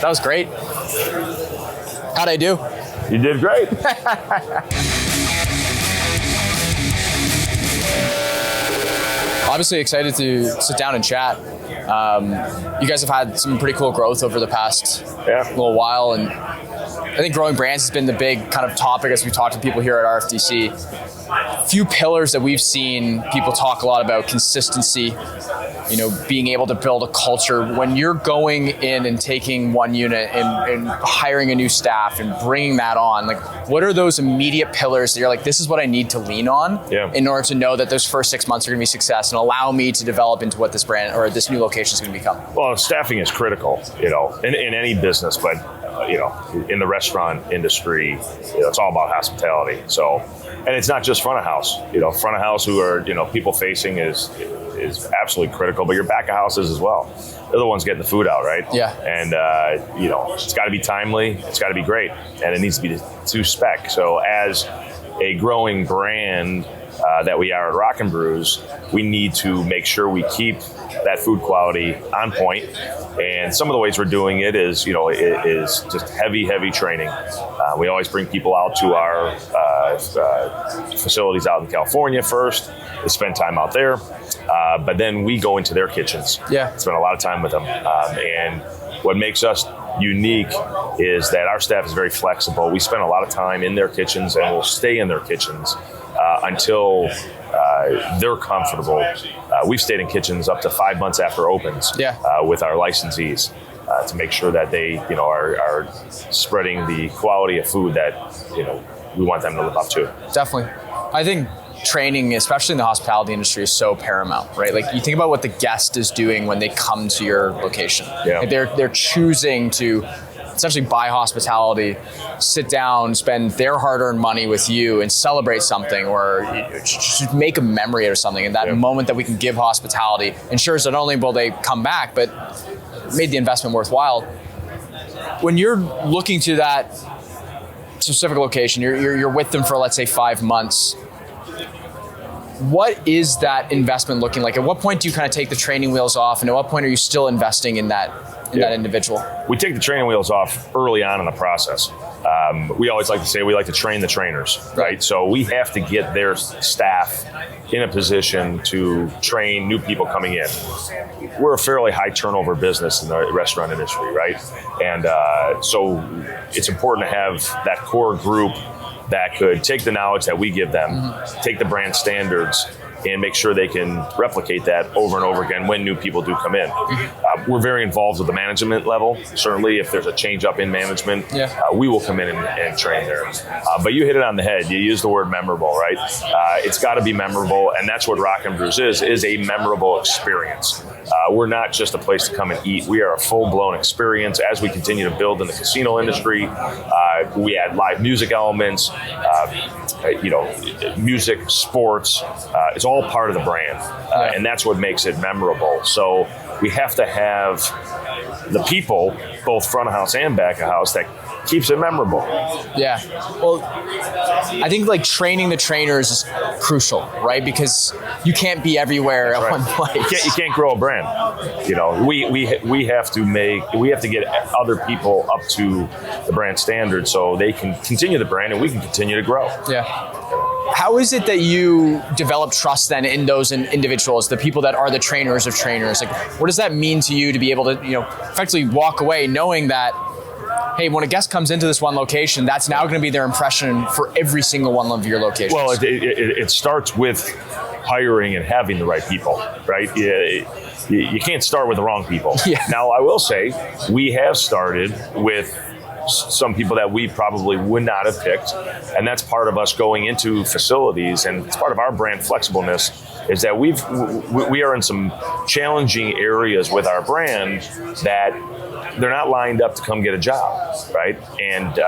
That was great. How'd I do? You did great. Obviously excited to sit down and chat. You guys have had some pretty cool growth over the past little while, and I think growing brands has been the big kind of topic as we talk to people here at RFDC. Few pillars that we've seen people talk a lot about: consistency, being able to build a culture. When you're going in and taking one unit and hiring a new staff and bringing that on, like, what are those immediate pillars that you're like, this is what I need to lean on in order to know that those first 6 months are going to be success and allow me to develop into what this brand or this new location is going to become? Well, staffing is critical, in any business, but in the restaurant industry, it's all about hospitality. So, and it's not just front of house. Front of house who are people facing is absolutely critical, but your back of houses as well. They're the ones getting the food out, right? Yeah. And it's got to be timely. It's got to be great, and it needs to be to spec. So, as a growing brand that we are at Rock Brews, we need to make sure we keep that food quality on point. And some of the ways we're doing it is, is just heavy training. We always bring people out to our facilities out in California first. They spend time out there, but then we go into their kitchens. Yeah. Spend a lot of time with them. And what makes us unique is that our staff is very flexible. We spend a lot of time in their kitchens, and we'll stay in their kitchens until they're comfortable. We've stayed in kitchens up to 5 months after opens with our licensees to make sure that they are spreading the quality of food that we want them to live up to. Definitely. I think training, especially in the hospitality industry, is so paramount, right? Like, you think about what the guest is doing when they come to your location. Yeah. Like, they're choosing to essentially buy hospitality, sit down, spend their hard-earned money with you and celebrate something, or just make a memory or something. And that moment that we can give hospitality ensures that not only will they come back, but made the investment worthwhile. When you're looking to that specific location, you're with them for, let's say, 5 months. What is that investment looking like? At what point do you kind of take the training wheels off, and at what point are you still investing in that individual? We take the training wheels off early on in the process. We always like to say we like to train the trainers, right? So we have to get their staff in a position to train new people coming in. We're a fairly high turnover business in the restaurant industry, right? And so it's important to have that core group that could take the knowledge that we give them, take the brand standards, and make sure they can replicate that over and over again when new people do come in. We're very involved with the management level. Certainly, if there's a change up in management, we will come in and train there. But you hit it on the head. You used the word memorable, right? It's got to be memorable, and that's what Rock Brews is a memorable experience. We're not just a place to come and eat. We are a full-blown experience. As we continue to build in the casino industry, we add live music elements, music, sports. It's all part of the brand, and that's what makes it memorable. So we have to have the people, both front of house and back of house, that keeps it memorable. Yeah. Well, I think like training the trainers is crucial, right? Because you can't be everywhere at one place. You can't grow a brand. We have to get other people up to the brand standard so they can continue the brand and we can continue to grow. Yeah. How is it that you develop trust then in those individuals, the people that are the trainers of trainers? Like, what does that mean to you to be able to, effectively walk away knowing that, hey, when a guest comes into this one location, that's now going to be their impression for every single one of your locations? Well, it starts with hiring and having the right people, right? You can't start with the wrong people. Yeah. Now, I will say, we have started with some people that we probably would not have picked, and that's part of us going into facilities, and it's part of our brand flexibleness, is that we are in some challenging areas with our brand that they're not lined up to come get a job, right? And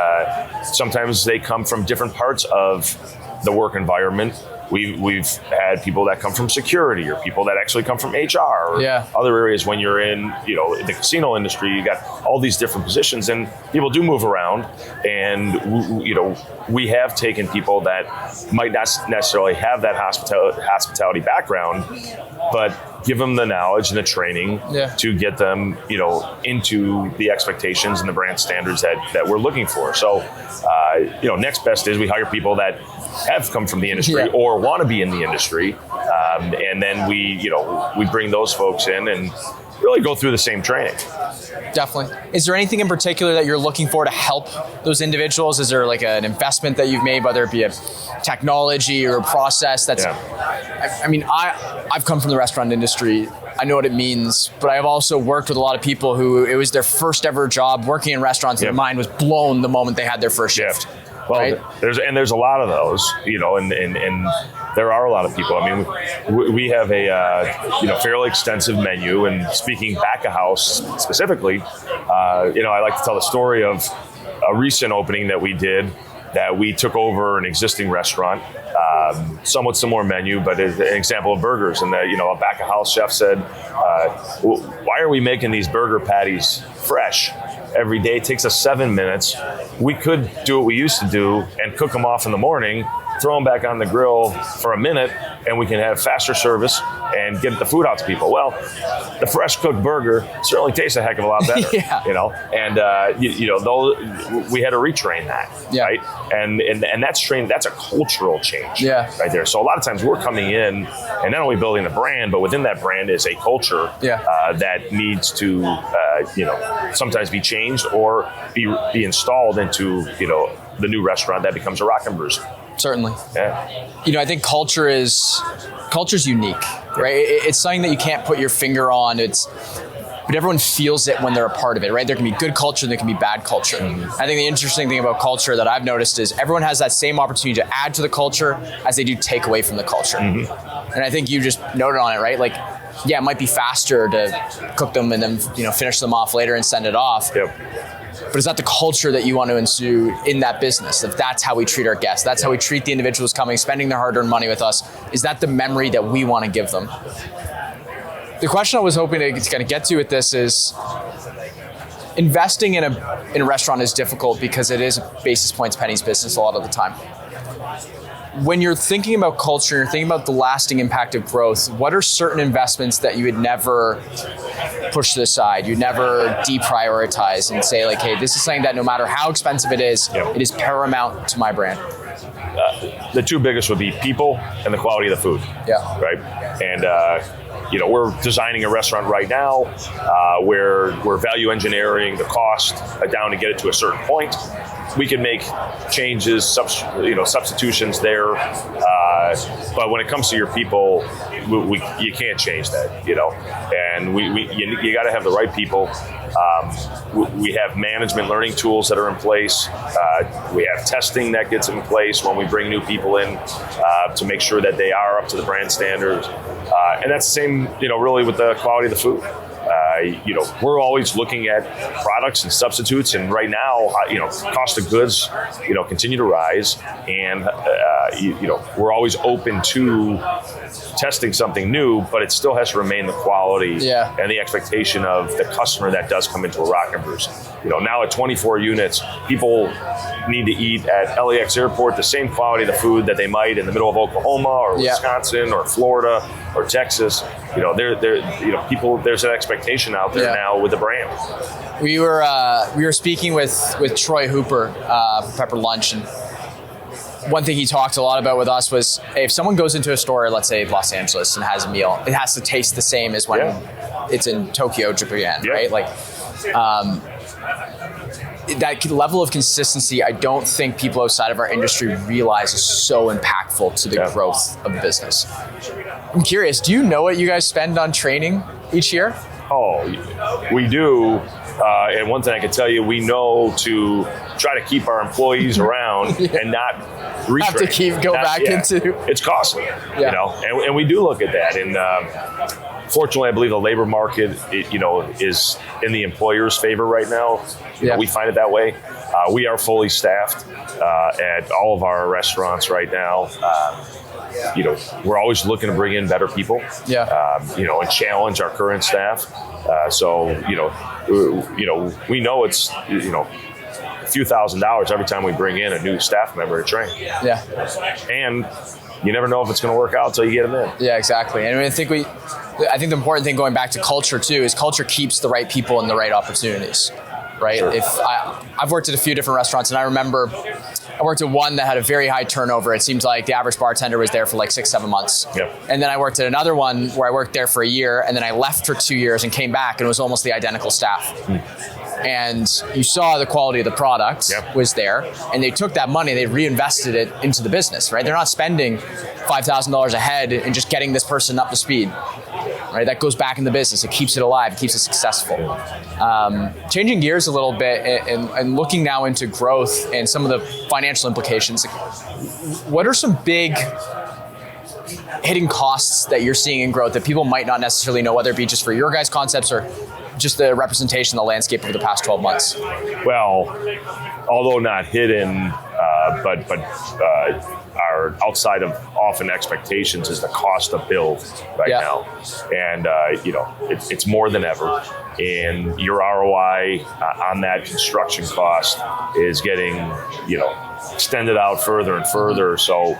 sometimes they come from different parts of the work environment we've had people that come from security or people that actually come from HR or other areas. When you're in, the casino industry, you got all these different positions, and people do move around. And we have taken people that might not necessarily have that hospitality background, but give them the knowledge and the training to get them, into the expectations and the brand standards that we're looking for. So, next best is we hire people that have come from the industry or want to be in the industry, and then we bring those folks in and really go through the same training. Definitely. Is there anything in particular that you're looking for to help those individuals? Is there like an investment that you've made, whether it be a technology or a process that's, I've come from the restaurant industry. I know what it means, but I've also worked with a lot of people who it was their first ever job working in restaurants and their mind was blown the moment they had their first shift. Well, right? there's a lot of those, and there are a lot of people. I mean, we have a fairly extensive menu, and speaking back of house specifically, I like to tell the story of a recent opening that we did. That we took over an existing restaurant, somewhat similar menu, but an example of burgers. And a back of house chef said, "Why are we making these burger patties fresh every day? It takes us 7 minutes. We could do what we used to do and cook them off in the morning, throw them back on the grill for a minute, and we can have faster service and get the food out to people." Well, the fresh cooked burger certainly tastes a heck of a lot better. We had to retrain that, right? And that's a cultural change, right there. So a lot of times we're coming in and not only building the brand, but within that brand is a culture that needs to, sometimes be changed or be installed into, the new restaurant that becomes a Rock Brews. Certainly. Yeah. I think culture's unique, right? It's something that you can't put your finger on. But everyone feels it when they're a part of it, right? There can be good culture and there can be bad culture. Mm-hmm. I think the interesting thing about culture that I've noticed is everyone has that same opportunity to add to the culture as they do take away from the culture. Mm-hmm. And I think you just noted on it, right? Like, it might be faster to cook them and then, finish them off later and send it off. Yep. But is that the culture that you want to ensue in that business? If that's how we treat our guests, that's how we treat the individuals coming, spending their hard-earned money with us, is that the memory that we want to give them? The question I was hoping to kind of get to with this is, investing in a restaurant is difficult because it is a basis points, pennies business a lot of the time. When you're thinking about culture, you're thinking about the lasting impact of growth, what are certain investments that you would never push to the side, you'd never deprioritize and say like, hey, this is something that no matter how expensive it is paramount to my brand? The two biggest would be people and the quality of the food. Yeah. Right. And, we're designing a restaurant right now where we're value engineering the cost down to get it to a certain point. We can make changes, substitutions there, but when it comes to your people, you can't change that, And you got to have the right people. We have management learning tools that are in place. We have testing that gets in place when we bring new people in to make sure that they are up to the brand standards. And that's the same, really with the quality of the food. We're always looking at products and substitutes, and right now, cost of goods, continue to rise, and we're always open to testing something new, but it still has to remain the quality and the expectation of the customer that does come into a Rock Brews. Now at 24 units, people need to eat at LAX Airport the same quality of the food that they might in the middle of Oklahoma or Wisconsin or Florida or Texas. People. There's an expectation out there now with the brand. We were speaking with Troy Hooper for Pepper Lunch, and one thing he talked a lot about with us was if someone goes into a store, let's say Los Angeles, and has a meal, it has to taste the same as when it's in Tokyo, Japan, right? Like that level of consistency, I don't think people outside of our industry realize is so impactful to the growth of the business. I'm curious, do you know what you guys spend on training each year? Oh, we do. And one thing I can tell you, we know to try to keep our employees around and not retrain. Have to go back into. It's costly, and we do look at that. And fortunately, I believe the labor market, is in the employer's favor right now. We find it that way. We are fully staffed at all of our restaurants right now. we're always looking to bring in better people. Yeah. And challenge our current staff. We know it's a few $1,000s every time we bring in a new staff member to train. Yeah. And you never know if it's going to work out until you get them in. Yeah, exactly. And I think the important thing going back to culture too is culture keeps the right people in the right opportunities. Right. Sure. I've worked at a few different restaurants, and I remember I worked at one that had a very high turnover. It seemed like the average bartender was there for like 6-7 months. Yep. And then I worked at another one where I worked there for a year, and then I left for 2 years and came back, and it was almost the identical staff. And you saw the quality of the product was there, and they took that money, they reinvested it into the business, right? They're not spending $5,000 a head and just getting this person up to speed, right? That goes back in the business. It keeps it alive. It keeps it successful. Changing gears a little bit and looking now into growth and some of the financial implications, what are some big hidden costs that you're seeing in growth that people might not necessarily know, whether it be just for your guys' concepts or just the representation of the landscape over the past 12 months? Well, although not hidden, but are outside of often expectations is the cost of build right now. And, it's more than ever. And your ROI on that construction cost is getting, extended out further and further. So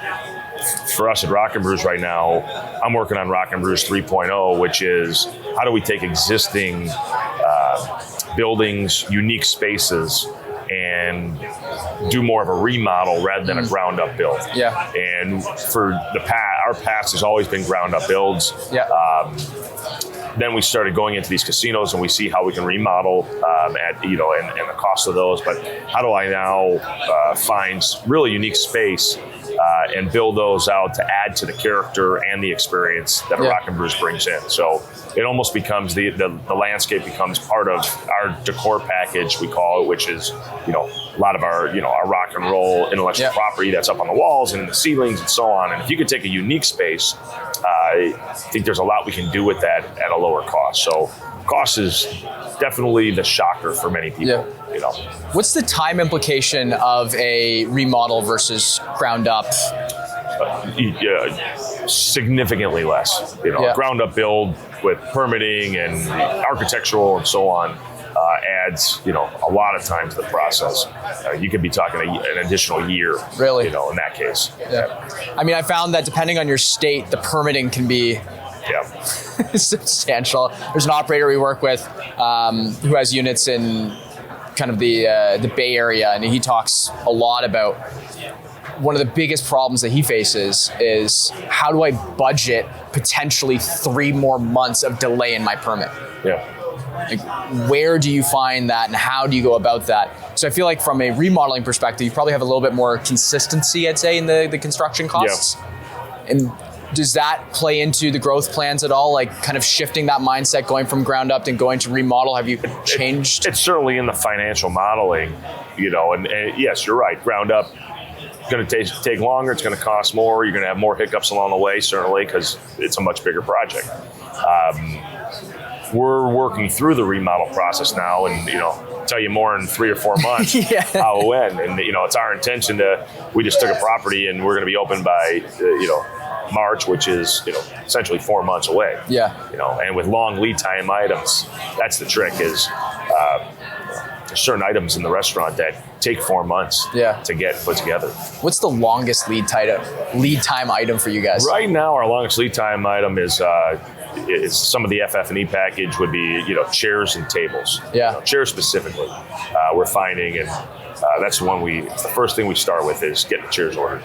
for us at Rock Brews right now, I'm working on Rock Brews 3.0, which is how do we take existing buildings, unique spaces, and do more of a remodel rather than a ground up build. Yeah. And for our past has always been ground up builds. Yeah. Then we started going into these casinos and we see how we can remodel and the cost of those. But how do I now find really unique space and build those out to add to the character and the experience that a Rock Brews brings in? So it almost becomes the landscape becomes part of our decor package, we call it, which is a lot of our our rock and roll intellectual property that's up on the walls and in the ceilings and so on. And if you could take a unique space, I think there's a lot we can do with that at a lower cost. So cost is definitely the shocker for many people. What's the time implication of a remodel versus ground up? Significantly less. Ground up build with permitting and architectural and so on adds a lot of time to the process. You could be talking an additional year. Really, in that case. I mean, I found that depending on your state, the permitting can be substantial. There's an operator we work with who has units in kind of the Bay Area, and he talks a lot about one of the biggest problems that he faces is how do I budget potentially 3 more months of delay in my permit? Like, where do you find that and how do you go about that? So I feel like from a remodeling perspective, you probably have a little bit more consistency, I'd say, in the construction costs. And does that play into the growth plans at all? Like kind of shifting that mindset, going from ground up and going to remodel? Have you changed? It's certainly in the financial modeling, and yes, you're right. Ground up, it's going to take longer. It's going to cost more. You're going to have more hiccups along the way, certainly, because it's a much bigger project. We're working through the remodel process now, and tell you more in 3 or 4 months how it went. And it's our intention we just took a property and we're going to be open by March, which is essentially 4 months away. And with long lead time items, that's the trick. Is there's certain items in the restaurant that take 4 months to get put together. What's the longest lead time item for you guys? Right now, our longest lead time item is some of the FF&E package would be chairs and tables. Chairs specifically, we're finding, and that's the first thing we start with is getting the chairs ordered.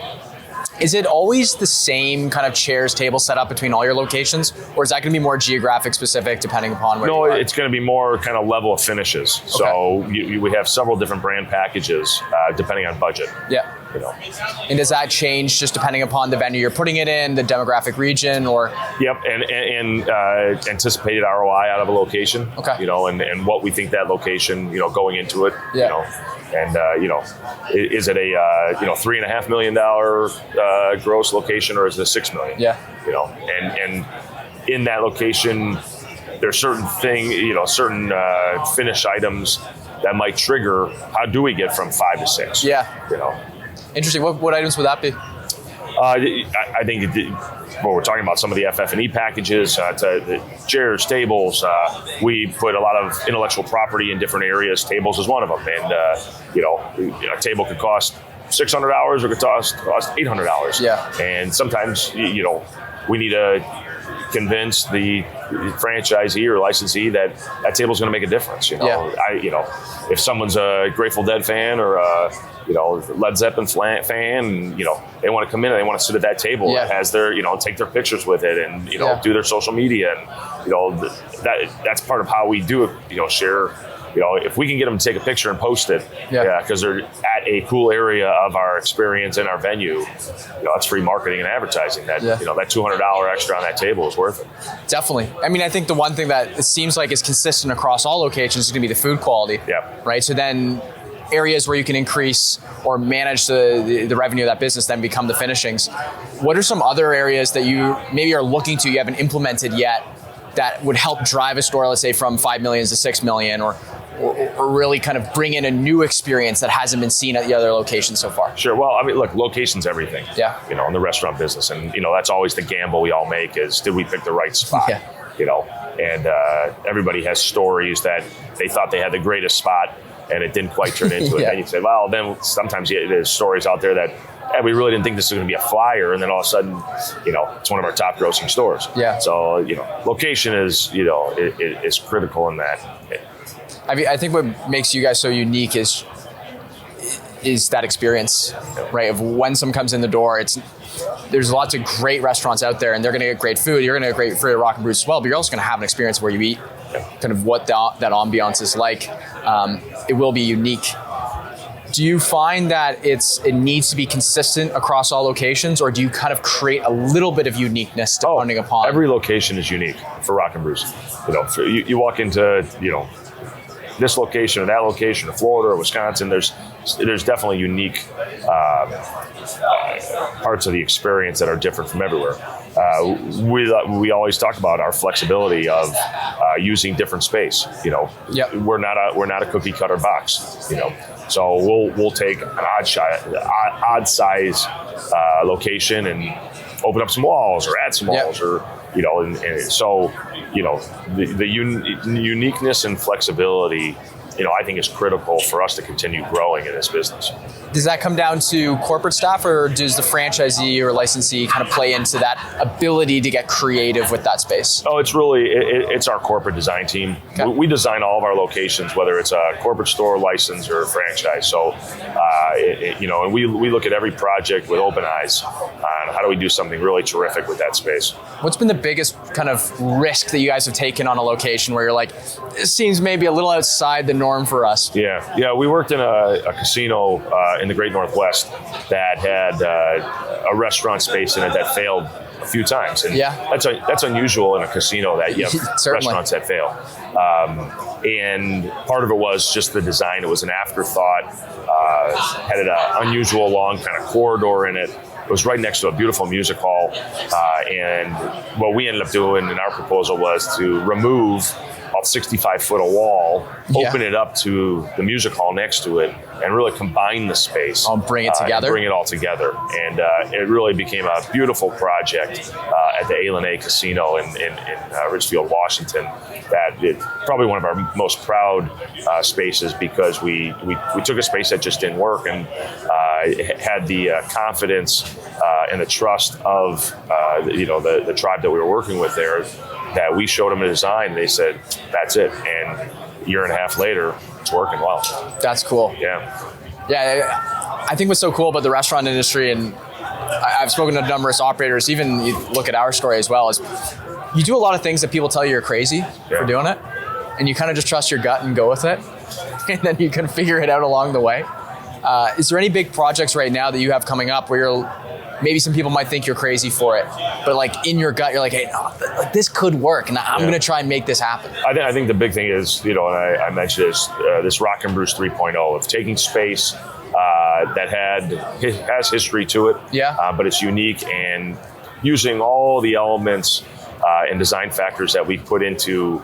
Is it always the same kind of chairs, table setup between all your locations, or is that going to be more geographic specific depending upon where you are? No, it's going to be more kind of level of finishes. Okay. So we have several different brand packages depending on budget. And does that change just depending upon the venue you're putting it in, the demographic region, or? Yep, and anticipated ROI out of a location. Okay. And what we think that location, going into it. And is it a $3.5 million gross location, or is it a $6 million? And in that location, there's certain certain finish items that might trigger. How do we get from 5 to 6? Interesting. What items would that be? I think we're talking about some of the FF&E packages, to the chairs, tables. We put a lot of intellectual property in different areas. Tables is one of them, and a table could cost $600 or could cost $800. Yeah. And sometimes we need to convince the franchisee or licensee that table's going to make a difference. If someone's a Grateful Dead fan or a Led Zeppelin fan, and they want to come in and they want to sit at that table that has their take their pictures with it and do their social media, and that's part of how we do it. Share. If we can get them to take a picture and post it, because they're at a cool area of our experience in our venue, that's free marketing and advertising. That that $200 extra on that table is worth it. Definitely. I mean, I think the one thing that it seems like is consistent across all locations is going to be the food quality. Yeah. Right. So then, areas where you can increase or manage the revenue of that business then become the finishings. What are some other areas that you maybe are looking to, you haven't implemented yet, that would help drive a store, let's say, from 5 million to 6 million, or really kind of bring in a new experience that hasn't been seen at the other locations so far? Sure. Well, I mean, look, location's everything. Yeah. In the restaurant business, and that's always the gamble we all make: is did we pick the right spot? Yeah. And everybody has stories that they thought they had the greatest spot, and it didn't quite turn into it. And you say, well, then sometimes there's stories out there that we really didn't think this was going to be a flyer, and then all of a sudden, it's one of our top grossing stores. Yeah. So location is is critical in that. I think what makes you guys so unique is that experience, right? Of when someone comes in the door, there's lots of great restaurants out there, and they're going to get great food. You're going to get great food at Rock Brews as well, but you're also going to have an experience where you eat, kind of what that ambiance is like. It will be unique. Do you find that it needs to be consistent across all locations, or do you kind of create a little bit of uniqueness depending upon? Every location is unique for Rock and Brews. You walk into this location or that location, or Florida or Wisconsin, there's definitely unique parts of the experience that are different from everywhere. We always talk about our flexibility of using different space. We're not a cookie cutter box. So we'll take an odd size location and open up some walls or add some walls, or and so the uniqueness and flexibility, I think is critical for us to continue growing in this business. Does that come down to corporate staff, or does the franchisee or licensee kind of play into that ability to get creative with that space? Oh, it's really, it's our corporate design team. Okay. We design all of our locations, whether it's a corporate store, license, or franchise. So, and we look at every project with open eyes on how do we do something really terrific with that space. What's been the biggest kind of risk that you guys have taken on a location where you're like, this seems maybe a little outside the norm for us? Yeah. We worked in a casino in the Great Northwest that had a restaurant space in it that failed a few times, and that's unusual in a casino that you have restaurants that fail. And part of it was just the design. It was an afterthought. Had an unusual long kind of corridor in it. It was right next to a beautiful music hall, and what we ended up doing in our proposal was to remove about 65 foot of wall, open it up to the music hall next to it, and really combine the space. Bring it together. Bring it all together. And it really became a beautiful project at the A&A Casino in Ridgefield, Washington. That it's probably one of our most proud spaces, because we took a space that just didn't work and had the confidence and the trust of the tribe that we were working with there, that we showed them a design and they said, that's it. And a year and a half later, it's working well. That's cool. Yeah. I think what's so cool about the restaurant industry, and I've spoken to numerous operators, even you look at our story as well, is you do a lot of things that people tell you you're crazy for doing it, and you kind of just trust your gut and go with it, and then you can figure it out along the way. Is there any big projects right now that you have coming up where maybe some people might think you're crazy for it, but like in your gut, you're like, hey, no, this could work, and I'm going to try and make this happen? I think the big thing is, and I mentioned this Rock and Brews 3.0 of taking space that has history to it, but it's unique, and using all the elements and design factors that we put into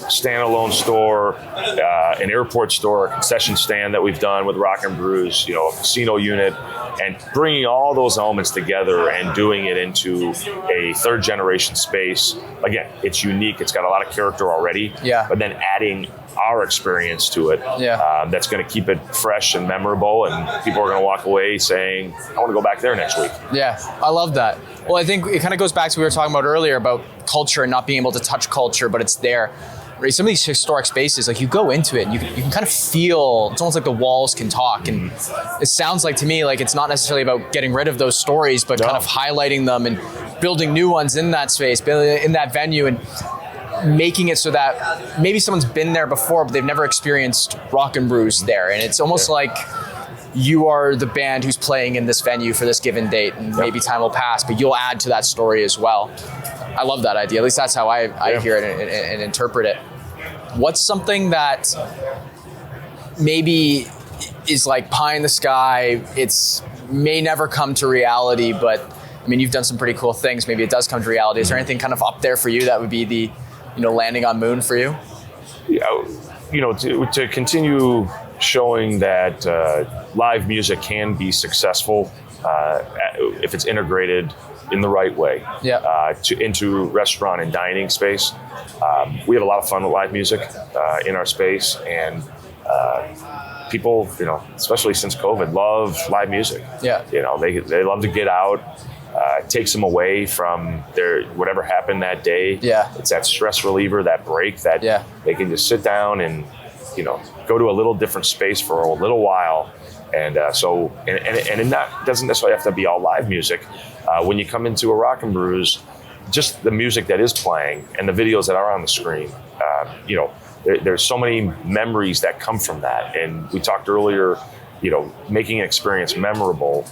standalone store, an airport store, a concession stand that we've done with Rock Brews, you know, a casino unit, and bringing all those elements together and doing it into a third generation space. Again, it's unique. It's got a lot of character already. Yeah. But then adding our experience to it, that's going to keep it fresh and memorable, and people are going to walk away saying, I want to go back there next week. Yeah, I love that. Well, I think it kind of goes back to what we were talking about earlier about culture and not being able to touch culture, but it's there. Right? Some of these historic spaces, like you go into it and you can kind of feel, it's almost like the walls can talk. And it sounds like to me like it's not necessarily about getting rid of those stories, but kind of highlighting them and building new ones in that space, in that venue, and making it so that maybe someone's been there before, but they've never experienced Rock Brews there. And it's almost like you are the band who's playing in this venue for this given date, and maybe time will pass, but you'll add to that story as well. I love that idea. At least that's how I hear it and interpret it. What's something that maybe is like pie in the sky, it's may never come to reality, but I mean, you've done some pretty cool things. Maybe it does come to reality. Is there anything kind of up there for you that would be the, you know, landing on moon for you? Yeah, you know, to continue showing that live music can be successful if it's integrated in the right way into restaurant and dining space. We have a lot of fun with live music in our space, and people, you know, especially since COVID, love live music. Yeah, you know, they love to get out. It takes them away from their whatever happened that day. Yeah, it's that stress reliever, that break that they can just sit down and, you know, go to a little different space for a little while. And and that doesn't necessarily have to be all live music. When you come into a Rock Brews, just the music that is playing and the videos that are on the screen, you know, there's so many memories that come from that. And we talked earlier, you know, making an experience memorable.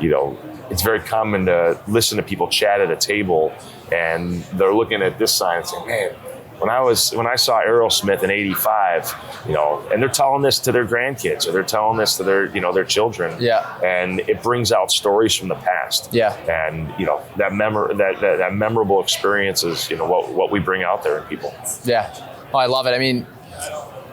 You know, it's very common to listen to people chat at a table, and they're looking at this sign and saying, man, when I saw Aerosmith in '85, you know, and they're telling this to their grandkids, or they're telling this to their, you know, their children. Yeah. And it brings out stories from the past. Yeah. And, you know, that memorable experience is, you know, what we bring out there in people. Yeah. Well, I love it. I mean,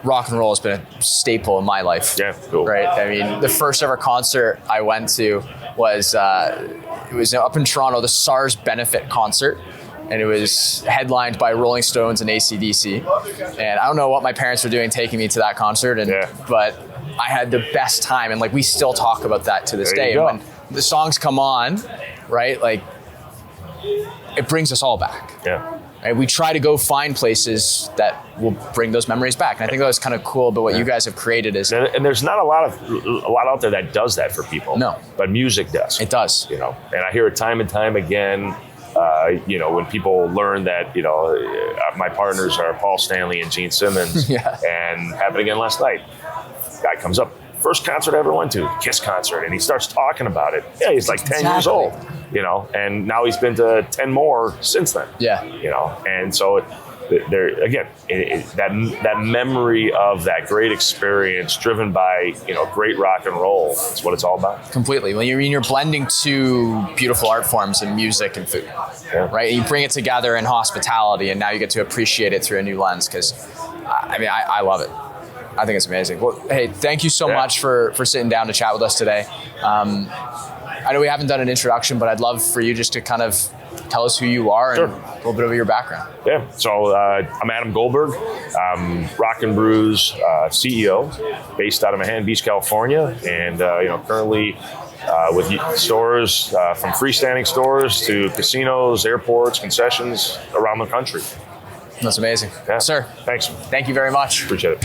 rock and roll has been a staple in my life. Yeah, cool. Right. I mean, the first ever concert I went to was it was up in Toronto, the SARS benefit concert. And it was headlined by Rolling Stones and AC/DC. And I don't know what my parents were doing taking me to that concert, but I had the best time. And like, we still talk about that to this day. And when the songs come on, right, like it brings us all back. Yeah. Right? We try to go find places that will bring those memories back. And I think that was kind of cool about what you guys have created is. And there's not a lot out there that does that for people. No. But music does. It does. You know, and I hear it time and time again. You know, when people learn that, you know, my partners are Paul Stanley and Gene Simmons, and happened again last night. Guy comes up, first concert I ever went to, Kiss concert, and he starts talking about it. Yeah, he's like 10 years old, you know, and now he's been to 10 more since then. Yeah, you know, and so there again, that memory of that great experience driven by, you know, great rock and roll. That's what it's all about. Completely. Well, you're blending two beautiful art forms in music and food, right? You bring it together in hospitality, and now you get to appreciate it through a new lens. Because, I mean, I love it. I think it's amazing. Well, hey, thank you so much for sitting down to chat with us today. I know we haven't done an introduction, but I'd love for you just to kind of tell us who you are and a little bit of your background. Yeah, so I'm Adam Goldberg. Rock Brews CEO, based out of Manhattan Beach, California, and you know, currently with stores from freestanding stores to casinos, airports, concessions around the country. That's amazing. Yeah. Sir, thanks. Thank you very much. Appreciate it.